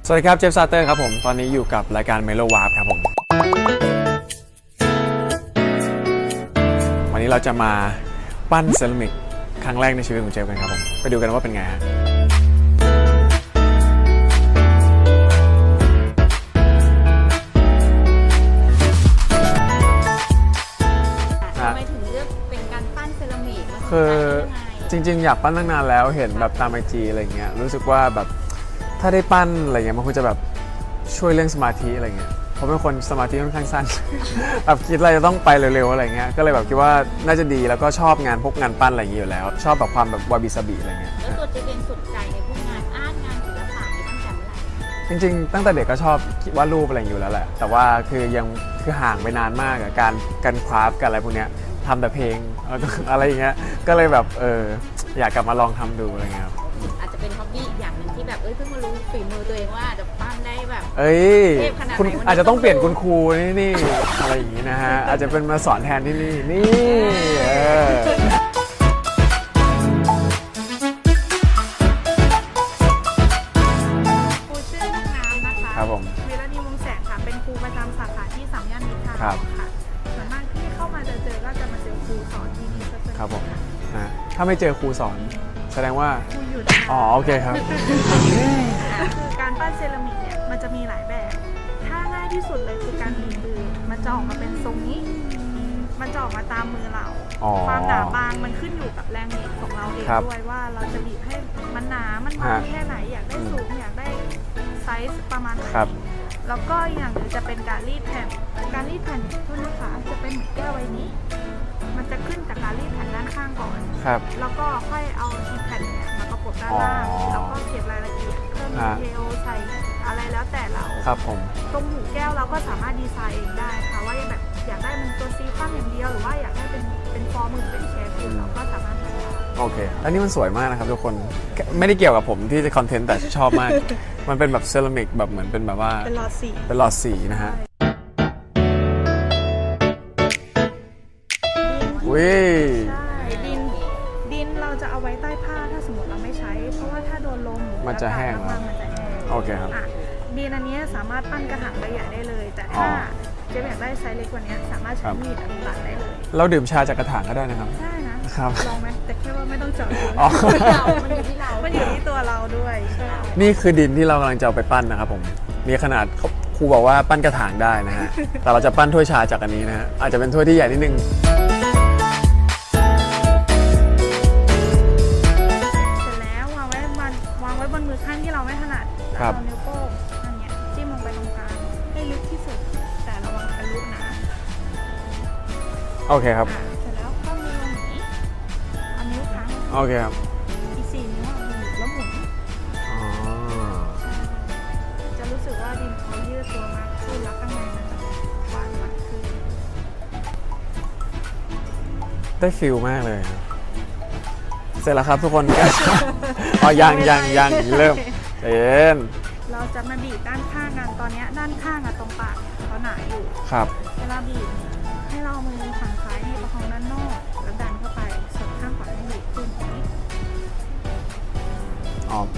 สวัสดีครับเจฟซาเตอร์ครับผมตอนนี้อยู่กับรายการเมโลวาร์ปครับผมวันนี้เราจะมาปั้นเซรามิกครั้งแรกในชีวิตของเจฟกันครับผมไปดูกันว่าเป็นไงฮะทำไมถึงเลือกเป็นการปั้นเซรามิกคือจริงๆอยากปั้นตั้งนานแล้วเห็นแบบตามIGอะไรเงี้ยรู้สึกว่าแบบถ้าได้ปั้นอะไรเงี้ยมันคงจะแบบช่วยเรื่องสมาธิอะไรเงี้ยเพราะเป็นคนสมาธิค่อนข้างสั้น แบบคิดอะไรจะต้องไปเร็วๆอะไรเงี้ยก็เลยแบบคิดว่าน่าจะดีแล้วก็ชอบงานพวกงานปั้นอะไรอย่างงี้อยู่แล้วชอบแบบความแบบวาบิซาบิอะไรเงี้ยแล้วตัวเจฟเองสนใจในพวกงานอาร์ตงานศิลปะนี้ตั้งแต่เมื่อไหร่จริงๆตั้งแต่เด็กก็ชอบคิดวาดรูปอะไรอยู่แล้วแหละแต่ว่าคือยังคือห่างไปนานมากกับการคราฟต์กันอะไรพวกเนี้ยทำแต่เพลงแล้วก็อะไรอย่างเงี้ยก็เลยแบบอยากกลับมาลองทำดูอะไรเงี้ยครับอาจจะเป็นฮ็อบบี้อีกอย่างหนึ่งที่แบบเพิ่งมารู้ฝีมือตัวเองว่าจะปั้นได้แบบเทพขนาดไหนคุณอาจจะต้องเปลี่ยนคุณครูนี่อะไรอย่างงี้นะฮะอาจจะเป็นมาสอนแทนที่นี่ครูชื่อน้องน้ำนะคะครับผมวิรณีวงศ์แสงค่ะเป็นครูประจำสาขาที่3 ย่านมิตรทาวน์ค่ะส่วนมากที่เข้ามาเจอก็จะมาเจอครูสอนที่นี่ซะส่วนใหญ่ครับผมถ้าไม่เจอครูสอนแสดงว่าครูอยู่นะคะโอเคครับคือการปั้นเซรามิกเนี่ยมันจะมีหลายแบบถ้าง่ายที่สุดเลยคือการบีบมือมันจะออกมาเป็นทรงนี้มันจะออกมาตามมือเราความหนาบางมันขึ้นอยู่กับแรงบีบของเราเองด้วยว่าเราจะบีบให้มันหนามันบางแค่ไหนอยากได้สูงอยากได้ไซส์ประมาณไหนแล้วก็อย่างหนึ่งจะเป็นการรีดแผ่นโทษนะคะจะเป็นเหมือนแก้วใบนี้มันจะขึ้นจากการรีดแผ่นด้านข้างก่อนแล้วก็ค่อยเอาอีกแผ่นเนี่ยมาประกบด้านล่างแล้วก็เก็บรายละเอียดเพิ่มดีเทลใส่อะไรแล้วแต่เราครับผมตรงหูแก้วเราก็สามารถดีไซน์เองได้ค่ะว่าแบบอยากได้มันตัวซีคว่ำอย่างเดียวหรือว่าอยากได้เป็นฟอร์มเป็นเชฟคือเราก็สามารถทำได้โอเคอันนี้มันสวยมากนะครับทุกคนไม่ได้เกี่ยวกับผมที่จะคอนเทนต์แต่ชอบมากมันเป็นแบบเซรามิกแบบเหมือนเป็นแบบว่าเป็นหลอดสีนะฮะใช่ดินเราจะเอาไว้ใต้ผ้าถ้าสมมติเราไม่ใช้เพราะว่าถ้าโดนลมมันจะแห้งแล้วโอเคครับดินอันนี้สามารถปั้นกระถางใบใหญ่ได้เลยแต่ถ้าเจ๊อยากได้ไซส์เล็กกว่านี้สามารถใช้มีดตัดได้เลยเราดื่มชาจากกระถางก็ได้นะครับใช่นะครับลองไหมแต่แค่ว่าไม่ต้องเจาะมันอยู่ที่เรามันอยู่ที่ตัวเราด้วยใช่นี่คือดินที่เรากำลังจะเอาไปปั้นนะครับผมมีขนาดครูบอกว่าปั้นกระถางได้นะฮะแต่เราจะปั้นถ้วยชาจากอันนี้นะฮะอาจจะเป็นถ้วยที่ใหญ่นิดนึงบนมือข้างที่เราไม่ถนัดเรานิ้วโป้งอันนี้จิ้มลงไปตรงกลางให้ลึกที่สุดแต่ระวังทะลุนะโอเคครับเสร็จแล้วก็มือลงอย่างนี้เอานิ้วค้างโอเคครับอีก4 นิ้วแล้วหมุนจะรู้สึกว่าดินเขายืดตัวมากขึ้นแล้วข้างในมันจะหวานมากขึ้นได้ฟิลมากเลยเสร็จแล้วครับทุกคนยังเริ่มเย็นเราจะมาบีบด้านข้างกันตอนนี้ด้านข้างตรงปากเขาหนาอยู่ครับเวลาบีบให้เรามือฝั่งซ้ายให้ประคองด้านนอกแล้วดันเข้าไปส่วนข้างขวาให้บีบขึ้นนี้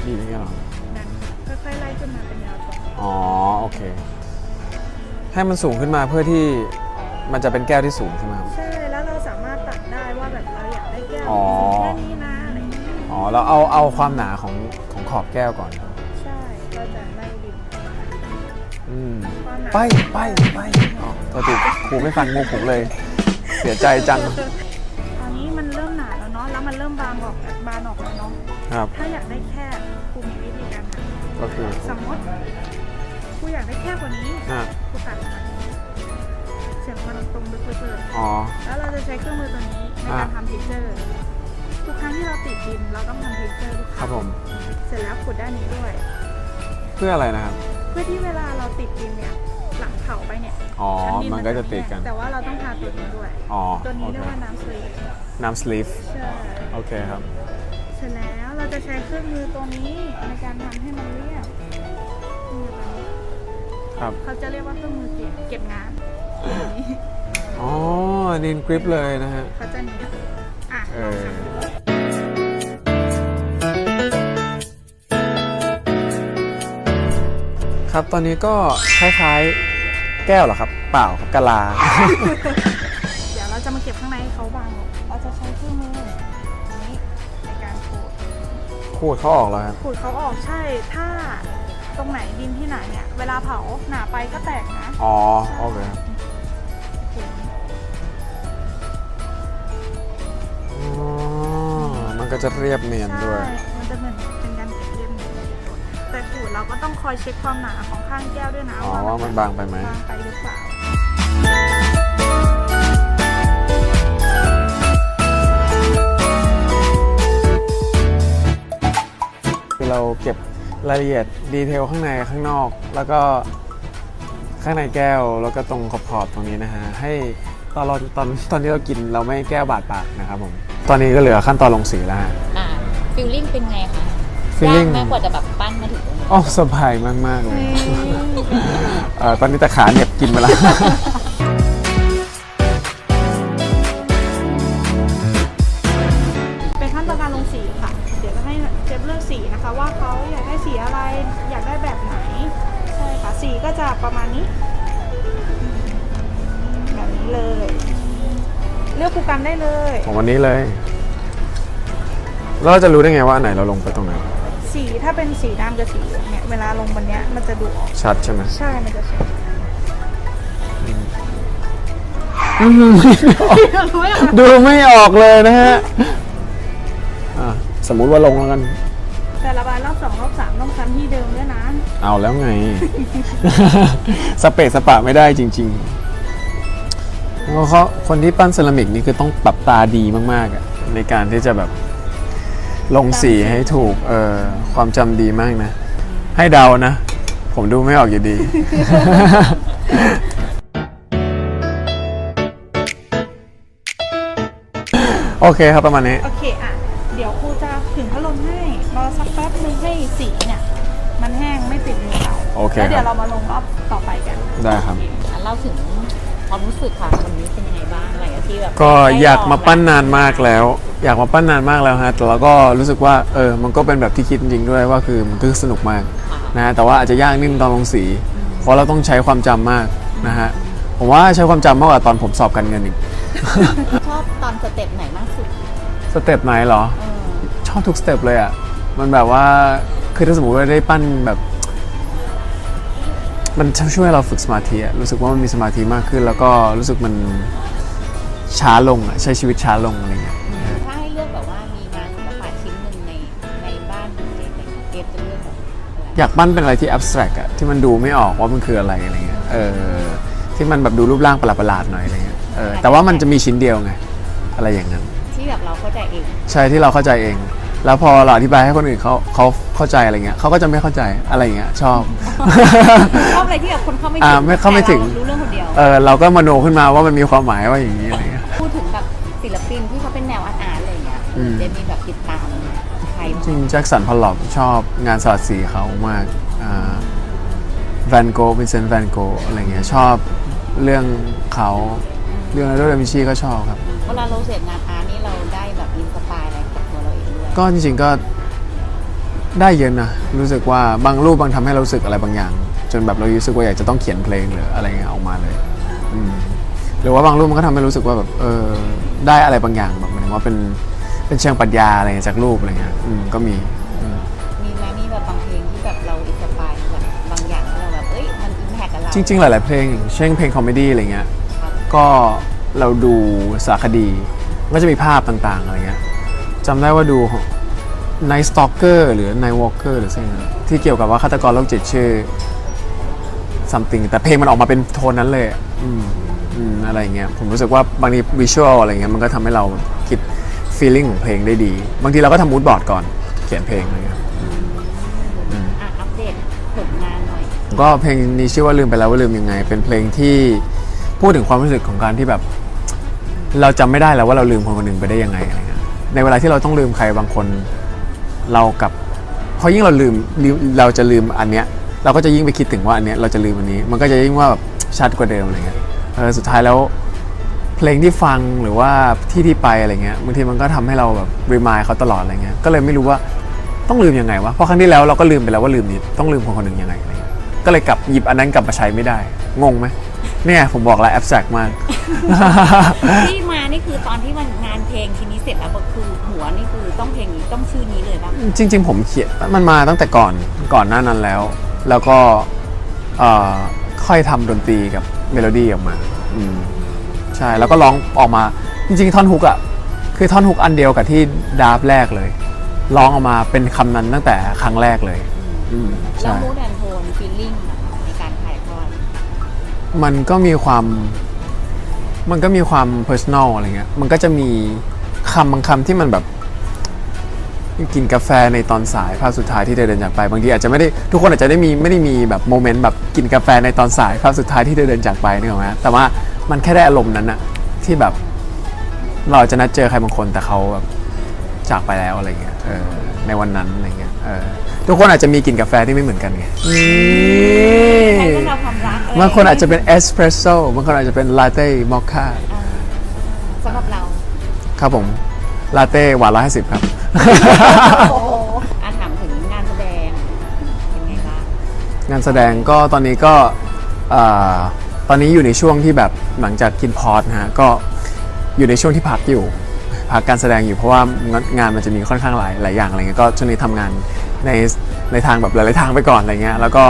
บีบอย่างเงี้ยหรอดันค่อยๆไล่ขึ้นมาเป็นแนวตรงโอเคให้มันสูงขึ้นมาเพื่อที่มันจะเป็นแก้วที่สูงใช่ไหมครับใช่แล้วเราสามารถตัดได้ว่าแบบเราอยากได้แก้วแค่นี้นะอะไรอย่างเงี้ยเราเอาความหนาของขอบแก้วก่อนใช่ก็จะไล่ดิบไปปกติครูไม่ฟังมุกผมเลยเสียใจจังตอนนี้มันเริ่มหนาแล้วเนาะแล้วมันเริ่มบานออกแล้วเนาะถ้าอยากได้แค่ครูมีวิธีการทำก็คือสมมติครูอยากได้แค่กว่านี้ครูตัดมาเสียงมันตรงลึกไปเลยแล้วเราจะใช้เครื่องมือตัวนี้ในการทำเท็กเจอร์ทุกครั้งที่เราติดดินเราต้องทำเท็กเจอร์ทุกครั้งเสร็จแล้วขุดด้านนี้ด้วยเพื่ออะไรนะครับเพื่อที่เวลาเราติดดินเนี่ยหลังเผาไปเนี่ยมันก็จะติดกันแต่ว่าเราต้องทาตัวนี้ด้วยตัวนี้เรียกว่าน้ำสลีฟใช่โอเคครับเสร็จแล้วเราจะใช้เครื่องมือตัวนี้ในการทำให้มันเรียบครับเขาจะเรียกว่าเครื่องมือเก็บงานดินกริปเลยนะฮะเขาจะเนีย ครับตอนนี้ก็คล้ายๆแก้วเหรอครับเปล่าครับกะลา เดี๋ยวเราจะมาเก็บข้างในให้เขาบางลงเราจะใช้เครื่องมือนี้ในการขูด ขูดเขาออกแล้วครับ ขูดเขาออกใช่ถ้าตรงไหนดินที่หนาเนี่ยเวลาเผาหนาไปก็แตกนะ อ๋อโอเคอ๋อมันก็จะเรียบเนียนด้วย ใช่มันจะเหมือนเป็นการเก็บเรียบเนียนแต่ขูดเราก็ต้องคอยเช็คความหนาของข้างแก้วด้วยนะ อ๋อว่ามันบางไปไหม บางไปหรือเปล่า คือเราเก็บรายละเอียดดีเทลข้างในข้างนอก แล้วก็ข้างในแก้วแล้วก็ตรงขอบๆตรงนี้นะฮะให้ตอนที่เรากินเราไม่แก้วบาดปากนะครับผมตอนนี้ก็เหลือขั้นตอนลงสีแล้วฮะ ฟิลลิ่งเป็นไงคะ feeling ยากมากกว่าจะแบบปั้นมาถึงตรงนี้ อ๋อสบายมากๆเลย ตอนนี้แต่ขาเหน็บกินมาแล้ว เป็นขั้นตอนการลงสีค่ะ เดี๋ยวจะให้เจฟเลือกสีนะคะว่าเขาอยากได้สีอะไรอยากได้แบบไหนใช่ค่ะสีก็จะประมาณนี้แบบนี้เลย เลือกคู่กันได้เลย ของวันนี้เลยแล้วเราจะรู้ได้ไงว่าอันไหนเราลงไปตรงไหน สีถ้าเป็นสีดำกับสีเหลืองเนี่ยเวลาลงบนเนี้ยมันจะดูออก ชัดใช่ไหม ใช่มันจะชัด ดูไม่ออกเลยนะฮะสมมุติว่าลงแล้วกัน แต่ระบายรอบ2รอบ3ต้องซ้ำที่เดิมด้วยนะ เอาแล้วไง สเปซสปะไม่ได้จริงๆแล้วเขาคนที่ปั้นเซรามิกนี่คือต้องปรับตาดีมากๆอ่ะในการที่จะแบบลงสีให้ถูกความจำดีมากนะ ให้เดานะ ผมดูไม่ออกอยู่ดี โอเคครับประมาณนี้ โอเคอ่ะเดี๋ยวครูจะถึงพัดลมให้รอสักแป๊บนึงให้สีเนี่ยมันแห้งไม่ติดมือเรา โอเค แล้วเดี๋ยว ครั เรา บ มาลงรอบต่อไปกัน ได้ครับ เล่าถึงความรู้สึกค่ะวันนี้เป็นยังไงบ้างอะไรที่แบบ ก็อยากมาปั้นนานมากแล้ว อยากมาปั้นนานมากแล้วฮะแต่เราก็รู้สึกว่ามันก็เป็นแบบที่คิดจริงๆด้วยว่าคือมันก็สนุกมากนะฮะแต่ว่าอาจจะยากนิดนึงตอนลงสี เพราะเราต้องใช้ความจำมากนะฮะผมว่าใช้ความจำมากกว่าตอนผมสอบการเงินอีก ชอบตอนสเต็ปไหนมากสุด สเต็ปไหนเหรอ ชอบทุกสเต็ปเลยอ่ะมันแบบว่าคือถ้าสมมติว่าได้ปั้นแบบ มันช่วยเราฝึกสมาธิอะรู้สึกว่ามันมีสมาธิมากขึ้น แล้วก็รู้สึกมันช้าลงอะใช้ชีวิตช้าลงอะไรเงี้ย ถ้าให้เลือกแบบว่ามีงานศิลปะชิ้นหนึ่งในบ้านเกมจะเลือกแบบอะไร อยากปั้นเป็นอะไรที่ abstract อะที่มันดูไม่ออกว่ามันคืออะไรอะไรเงี้ยที่มันแบบดูรูปร่างประหลาดๆหน่อยอะไรเงี้ยแต่ว่ามันจะมีชิ้นเดียวไงอะไรอย่างนั้น ที่แบบเราเข้าใจเอง ใช่ที่เราเข้าใจเอง แล้วพอเราอธิบายให้คนอื่นเขาเข้าใจอะไรเงี้ยเขาก็จะไม่เข้าใจอะไรเงี้ยชอบ ชอบอะไรที่แบบคนเข้าไม่ถึง ไม่เข้าไม่ถึง แต่เรารู้เรื่องคนเดียว เราก็มโนขึ้นมาว่ามันมีความหมายว่าอย่างนี้อะไรเงี้ย พูดถึงแบบศิลปินที่เขาเป็นแนวอาร์ตอะไรอย่างเงี้ยเจมีแบบติดตามใคร จริงแจ็คสันพอลล็อกชอบงานสลัดสีเขามากแวนโกวินเซนต์แวนโกอะไรเงี้ยชอบเรื่องเขาเรื่องโดดาวินชีก็ชอบครับ เวลาเราเสพงานอาร์ตนี่เราได้แบบอินสปายอะไรกับตัวเราเองด้วย ก็จริงๆก็ได้เยอะนะรู้สึกว่าบางรูปบางทำให้เรารู้สึกอะไรบางอย่าง จนแบบเรารู้สึกว่าอยากจะต้องเขียนเพลงหรืออะไรเงี้ยออกมาเลยหรือว่าบางรูปมันก็ทำให้รู้สึกว่าแบบได้อะไรบางอย่างแบบหมายถึงว่าเป็นเชิงปรัชญาอะไรจากรูปอะไรเงี้ยก็มี มีไหมมีแบบบางเพลงที่แบบเราอินสปายแบบบางอย่างที่เราแบบมันอิมแพคกับเรา จริงๆหลายๆเพลงอย่างเช่นเพลงคอมเมดี้อะไรเงี้ยก็เราดูสารคดีก็จะมีภาพต่างๆอะไรเงี้ยจำได้ว่าดู Night Stalker หรือ Night Walker หรือสิ่งนั้นที่เกี่ยวกับว่าฆาตกรโรคจิตชื่อ something แต่เพลงมันออกมาเป็นโทนนั้นเลยอะไรเงี้ยผมรู้สึกว่าบางทีวิชวลอะไรเงี้ยมันก็ทำให้เราคิด feeling ของเพลงได้ดีบางทีเราก็ทำมูดบอร์ดก่อนเขียนเพลงอะไรเงี้ย อัปเดตผลงานหน่อย ก็เพลงนี้ชื่อว่าลืมไปแล้วว่าลืมยังไงเป็นเพลงที่พูดถึงความรู้สึกของการที่แบบเราจำไม่ได้แล้วว่าเราลืมคนคนหนึ่งไปได้ยังไงอะไรเงี้ยในเวลาที่เราต้องลืมใครบางคนเรากับพอยิ่งเราลืมเราจะลืมอันเนี้ยเราก็จะยิ่งไปคิดถึงว่าอันเนี้ยเราจะลืมอันนี้มันก็จะยิ่งว่าแบบชัดกว่าเดิมอะไรเงี้ยสุดท้ายแล้วเพลงที่ฟังหรือว่าที่ไปอะไรเงี้ยบางทีมันก็ทำให้เราแบบรีมายเขาตลอดอะไรเงี้ยก็เลยไม่รู้ว่าต้องลืมยังไงวะเพราะครั้งที่แล้วเราก็ลืมไปแล้วว่าลืมนี้ต้องลืมคนคนหนึ่งยังไงอะไรเงี้ยก็ ก็เลยกลับหยิบอันนั้นกลับมาใช้ไม่ได้งงไหมเนี่ยผมบอกแล้วแอบแซกมาก ที่มานี่คือตอนที่มันงานเพลงทีนี้เสร็จแล้วก็คือหัวนี่คือต้องเพลงนี้ต้องชื่อนี้เลยป่ะ จริง ๆ ผมเขียนมันมาตั้งแต่ก่อนหน้านั้นแล้วก็ค่อยทำดนตรีกับเมโลดี้ออกมาใช่แล้วก็ร้องออกมาจริงๆท่อนฮุกอ่ะคือท่อนฮุกอันเดียวกับที่ดาร์ฟแรกเลยร้องออกมาเป็นคำนั้นตั้งแต่ครั้งแรกเลย แล้ว ใช่ มูดแอนโทนฟีลลิ่งในการถ่ายทอด มันก็มีความ personal อะไรเงี้ยมันก็จะมีบางคำที่มันแบบกินกาแฟในตอนสายภาพสุดท้ายที่เธอเดินจากไปบางทีอาจจะไม่ได้ทุกคนอาจจะไม่ได้มีแบบโมเมนต์แบบกินกาแฟในตอนสายภาพสุดท้ายที่เธอเดินจากไปนึกออกไหมแต่ว่ามันแค่ได้อารมณ์นั้นอะที่แบบเราจะนัดเจอใครบางคนแต่เขาแบบจากไปแล้วอะไรเงี้ยในวันนั้นอะไรเงี้ยทุกคนอาจจะมีกลิ่นกาแฟที่ไม่เหมือนกันไง ใครก็เราความรักอะไร บางคนอาจจะเป็นเอสเปรสโซ่บางคนอาจจะเป็นลาเต้มอคค่า สำหรับเรา ครับผมลาเต้หวาน150ครับ โอ้โหถามถึงงานแสดงเป็นไงบ้าง งานแสดงก็ตอนนี้ก็ตอนนี้อยู่ในช่วงที่แบบหลังจากกินพอร์ตนะฮะก็อยู่ในช่วงที่พักการแสดงอยู่เพราะว่างานมันจะมีค่อนข้างหลายอย่างอะไรเงี้ยก็ช่วงนี้ทำงานในทางแบบหลายๆทางไปก่อนอะไรเงี้ยแล้วก็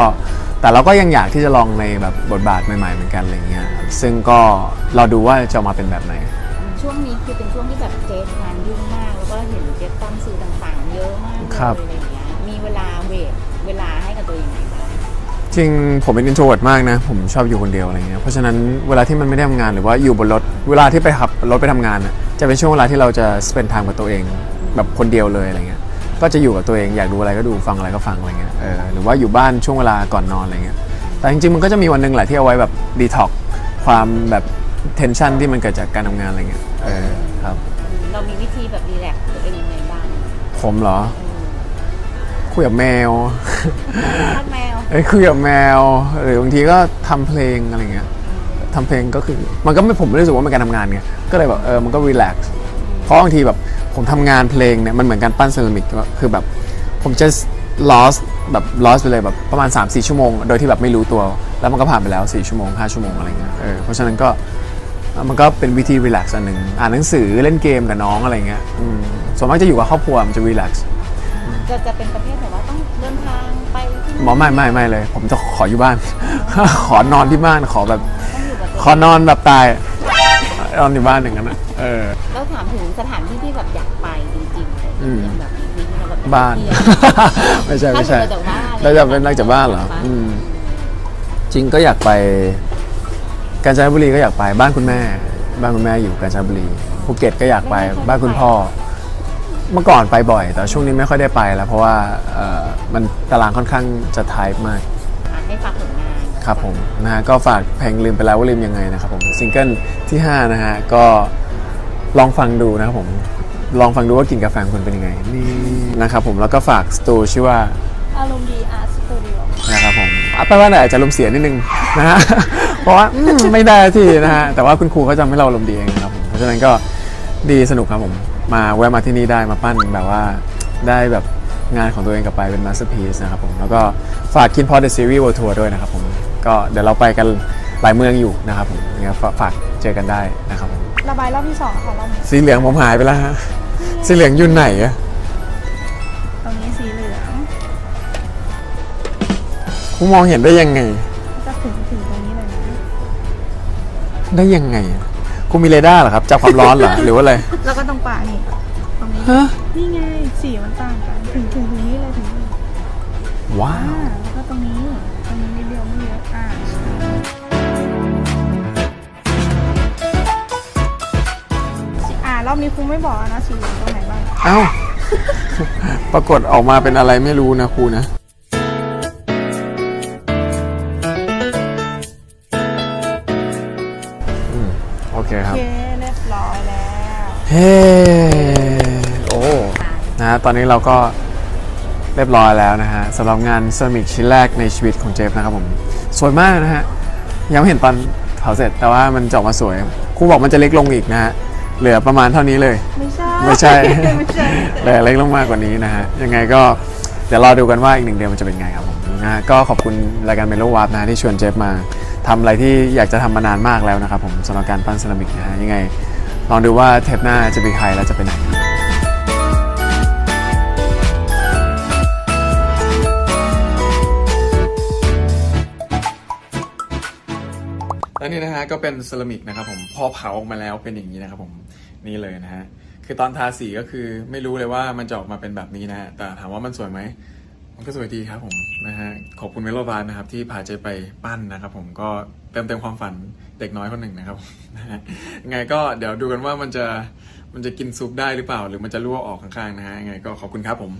แต่เราก็ยังอยากที่จะลองในแบบบทบาทใหม่ๆเหมือนกันอะไรเงี้ยซึ่งก็เราดูว่าจะออกมาเป็นแบบไหนช่วงนี้คือเป็นช่วงที่แบบเจฟงานยุ่งมากแล้วก็เห็นเจฟตามสื่อต่างๆเยอะมากเลยอะไรอย่างเงี้ยมีเวลาเวลาให้กับตัวเองไหมบ้างจริงผมเป็น introvert มากนะผมชอบอยู่คนเดียวอะไรเงี้ยเพราะฉะนั้นเวลาที่มันไม่ได้ทำงานหรือว่าอยู่บนรถเวลาที่ไปขับรถไปทำงานจะเป็นช่วงเวลาที่เราจะ spend time กับตัวเองแบบคนเดียวเลยอะไรเงี้ยก็จะอยู่กับตัวเองอยากดูอะไรก็ดูฟังอะไรก็ฟังอะไรเงี้ยหรือว่าอยู่บ้านช่วงเวลาก่อนนอนอะไรเงี้ยแต่จริงๆมันก็จะมีวันนึงแหละที่เอาไว้แบบ detox ความแบบtension ที่มันเกิดจากการทำงานอะไรเงี้ยครับเรามีวิธีแบบรีแลกซ์ตัวเองยังไงบ้างผมเหรอคุยกับแมวคุยกับแมวหรือบางทีก็ทำเพลงอะไรเงี้ยทำเพลงก็คือมันก็ไม่ผมไม่รู้สึกว่าเป็นการทำงานไงก็เลยแบบมันก็รีแลกซ์เพราะบางทีแบบผมทำงานเพลงเนี่ยมันเหมือนการปั้นเซรามิกคือแบบผมจะ lost ไปเลยแบบประมาณ 3-4 ชั่วโมงโดยที่แบบไม่รู้ตัวแล้วมันก็ผ่านไปแล้ว4 ชั่วโมง5 ชั่วโมงอะไรเงี้ยเพราะฉะนั้นก็มันก็เป็นวิธีรีแลกซ์อันหนึ่งอ่านหนังสือเล่นเกมกับน้องอะไรเงี้ยส่วนมากจะอยู่กับครอบครัวมันจะรีแลกซ์จะเป็นประเภทแบบว่าต้องเดินทางไปที่หมอไม่เลยผมจะขออยู่บ้าน ขอนอนที่บ้านขอแบบขอนอนแบบตายนอนอยู่บ้านอย่างนั้นนะแล้วถามถึงสถานที่ที่แบบอยากไปจริงๆเลยอย่างแบบที่เราแบบบ้านไม่ใช่เราจะเป็นนักจากบ้านเหรอจริงก็อยากไปกาญจนบุรีก็อยากไปบ้านคุณแม่อยู่กาญจนบุรีภูเก็ตก็อยากไปบ้านคุณพ่อเมื่อก่อนไปบ่อยแต่ช่วงนี้ไม่ค่อยได้ไปแล้วเพราะว่ามันตารางค่อนข้างจะไทป์มากให้ฝากผลงานครับผมนะฮะก็ฝากเพลงลืมไปแล้วว่าลืมยังไงนะครับผมซิงเกิลที่5นะฮะก็ลองฟังดูนะครับผมลองฟังดูว่ากินกาแฟคุณเป็นยังไงนี่นะครับผมแล้วก็ฝากสตูชื่อว่าอารมณ์ดีอาร์ตสตูดิโอนะครับผมแปลว่าอาจจะอารมณ์เสียนิดนึงนะฮะเพราะว่าไม่ได้ที่นะฮะแต่ว่าคุณครูเขาจำให้เราอารมณ์ดีเองนะครับผมเพราะฉะนั้นก็ดีสนุกครับผมมาแวะมาที่นี่ได้มาปั้นแบบว่าได้แบบงานของตัวเองกลับไปเป็นมาสเตอร์พีซนะครับผมแล้วก็ฝากกินพอดเดอะซีรีส์เวิลด์ทัวร์ด้วยนะครับผมก็เดี๋ยวเราไปกันหลายเมืองอยู่นะครับผมงั้นฝากเจอกันได้นะครับผมระบายรอบที่2ค่ะรอบนี้สีเหลืองผมหายไปแล้วฮะสีเหลืองอยู่ไหนอะตรงนี้สีเหลืองคุณมองเห็นได้ยังไงจะถึงตรงนี้เลยนะได้ยังไงคุณมีเรดาร์เหรอครับจับความร้อนเหรอหรือว่าอะไรแล้วก็ตรงปากนี่ตรงนี้นี่ไงสีมันต่างกันถึงนี้เลยถึงนี้ว้าวแล้วก็ตรงนี้นิดเดียวไม่เยอะรอบนี้ครูไม่บอกนะสีเหลืองตรงไหนบ้างอ้าวปรากฏออกมาเป็นอะไรไม่รู้นะครูนะโอเคครับเรียบร้อยแล้วเฮ้โอ้นะตอนนี้เราก็เรียบร้อยแล้วนะฮะสำหรับงานเซรามิกชิ้นแรกในชีวิตของเจฟนะครับผมสวยมากนะฮะยังไม่เห็นตอนเผาเสร็จแต่ว่ามันจะออกมาสวยครูบอกมันจะเล็กลงอีกนะฮะเหลือประมาณเท่านี้เลยไม่ใช่เหลือเล็กลงมากกว่านี้นะฮะยังไงก็เดี๋ยวรอดูกันว่าอีก1 เดือนมันจะเป็นไงครับผม นะฮะก็ขอบคุณรายการเมโลวาร์ปนะที่ชวนเจฟมาทำอะไรที่อยากจะทำมานานมากแล้วนะครับผมสำหรับการปั้นเซรามิกนะฮะยังไงลองดูว่าเทปหน้าจะเป็นใครและจะไปไหนและนี่นะฮะก็เป็นเซรามิกนะครับผมพอเผาออกมาแล้วเป็นอย่างนี้นะครับผมนี่เลยนะฮะคือตอนทาสีก็คือไม่รู้เลยว่ามันจะออกมาเป็นแบบนี้นะฮะแต่ถามว่ามันสวยไหมมันก็สวยดีครับผมนะฮะขอบคุณเมโลบาร์นะครับที่พาเจไปปั้นนะครับผมก็เต็มความฝันเด็กน้อยคนหนึ่งนะครับนะฮะยังไงก็เดี๋ยวดูกันว่ามันจะกินซุปได้หรือเปล่าหรือมันจะรั่วออกข้างๆนะฮะยังไงก็ขอบคุณครับผม